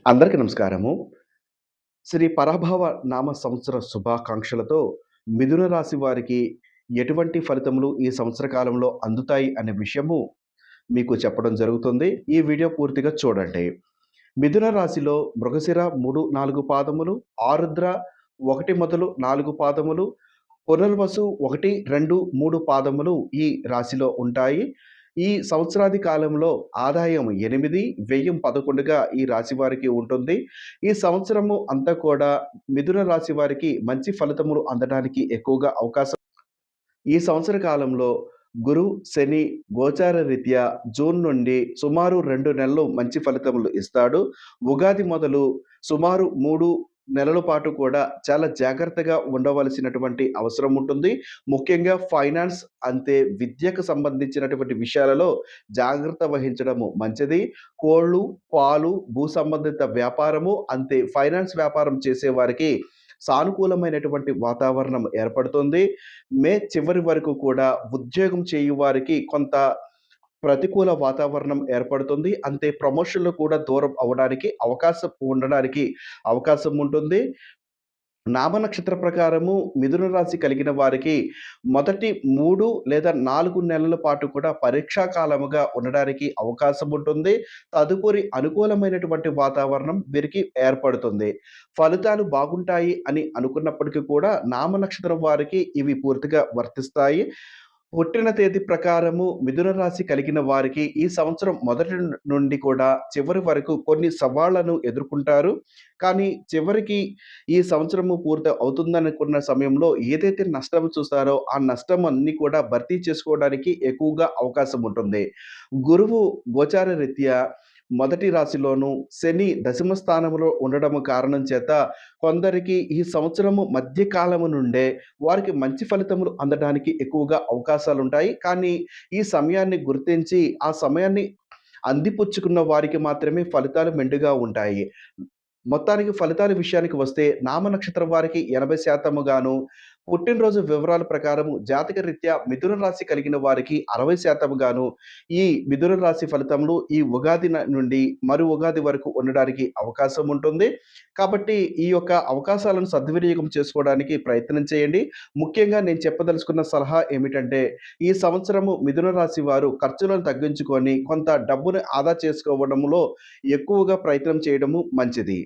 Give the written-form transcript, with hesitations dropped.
అందరికీ నమస్కారము. శ్రీ పరాభవ నామ సంవత్సర శుభాకాంక్షలతో మిథున రాశి వారికి ఎటువంటి ఫలితములు ఈ సంవత్సర కాలంలో అందుతాయి అనే విషయము మీకు చెప్పడం జరుగుతుంది. ఈ వీడియో పూర్తిగా చూడండి. మిథున రాశిలో మృగశిర 3, 4 పాదములు, ఆరుద్ర 1 మొదలు 4 పాదములు, పునర్వసు 1, 2, 3 పాదములు ఈ రాశిలో ఉంటాయి. ఈ సంవత్సరాది కాలంలో ఆదాయం 8, వ్యయం 11గా ఈ రాశి వారికి ఉంటుంది. ఈ సంవత్సరము అంతా కూడా మిథున రాశి వారికి మంచి ఫలితములు అందడానికి ఎక్కువగా అవకాశం. ఈ సంవత్సర కాలంలో గురు, శని గోచార రీత్యా జూన్ నుండి సుమారు 2 నెలలు మంచి ఫలితములు ఇస్తాడు. ఉగాది మొదలు సుమారు 3 నెలల పాటు కూడా చాలా జాగ్రత్తగా ఉండవలసినటువంటి అవసరం ఉంటుంది. ముఖ్యంగా ఫైనాన్స్ అంతే విద్యకు సంబంధించినటువంటి విషయాలలో జాగ్రత్త వహించడము మంచిది. కోళ్ళు, పాలు, భూ సంబంధిత వ్యాపారము అంతే ఫైనాన్స్ వ్యాపారం చేసేవారికి సానుకూలమైనటువంటి వాతావరణం ఏర్పడుతుంది. మే చివరి వరకు కూడా ఉద్యోగం చేయువారికి కొంత ప్రతికూల వాతావరణం ఏర్పడుతుంది. అంతే ప్రమోషన్‌లు కూడా దూరం అవ్వడానికి అవకాశం ఉంటుంది. నామ నక్షత్ర ప్రకారము మిథున రాశి కలిగిన వారికి మొదటి 3 లేదా 4 నెలల పాటు కూడా పరీక్షా కాలముగా ఉండడానికి అవకాశం ఉంటుంది. తదుపరి అనుకూలమైనటువంటి వాతావరణం వీరికి ఏర్పడుతుంది. ఫలితాలు బాగుంటాయి అని అనుకున్నప్పటికీ కూడా నామ నక్షత్రం వారికి ఇవి పూర్తిగా వర్తిస్తాయి. పుట్టిన తేదీ ప్రకారము మిథున రాశి కలిగిన వారికి ఈ సంవత్సరం మొదటి నుండి కూడా చివరి వరకు కొన్ని సవాళ్లను ఎదుర్కొంటారు. కానీ చివరికి ఈ సంవత్సరము పూర్తి అవుతుందనుకున్న సమయంలో ఏదైతే నష్టం చూస్తారో ఆ నష్టం అన్నీ కూడా భర్తీ చేసుకోవడానికి ఎక్కువగా అవకాశం ఉంటుంది. గురువు గోచార రీత్యా మొదటి రాశిలోను, శని దశమ స్థానంలో ఉండడము కారణం చేత కొందరికి ఈ సంవత్సరము మధ్య కాలము నుండే వారికి మంచి ఫలితములు అందడానికి ఎక్కువగా అవకాశాలుంటాయి. కానీ ఈ సమయాన్ని గుర్తించి, ఆ సమయాన్ని అందిపుచ్చుకున్న వారికి మాత్రమే ఫలితాలు మెండుగా ఉంటాయి. మొత్తానికి ఫలితాల విషయానికి వస్తే నామ నక్షత్రం వారికి 80% గాను, పుట్టినరోజు వివరాల ప్రకారము జాతక రీత్యా మిథున రాశి కలిగిన వారికి 60% గాను ఈ మిథున రాశి ఫలితములు ఈ ఉగాది నుండి మరు ఉగాది వరకు ఉండడానికి అవకాశం ఉంటుంది. కాబట్టి ఈ యొక్క అవకాశాలను సద్వినియోగం చేసుకోవడానికి ప్రయత్నం చేయండి. ముఖ్యంగా నేను చెప్పదలుచుకున్న సలహా ఏమిటంటే, ఈ సంవత్సరము మిథున రాశి వారు ఖర్చులను తగ్గించుకొని కొంత డబ్బును ఆదా చేసుకోవడంలో ఎక్కువగా ప్రయత్నం చేయడము మంచిది.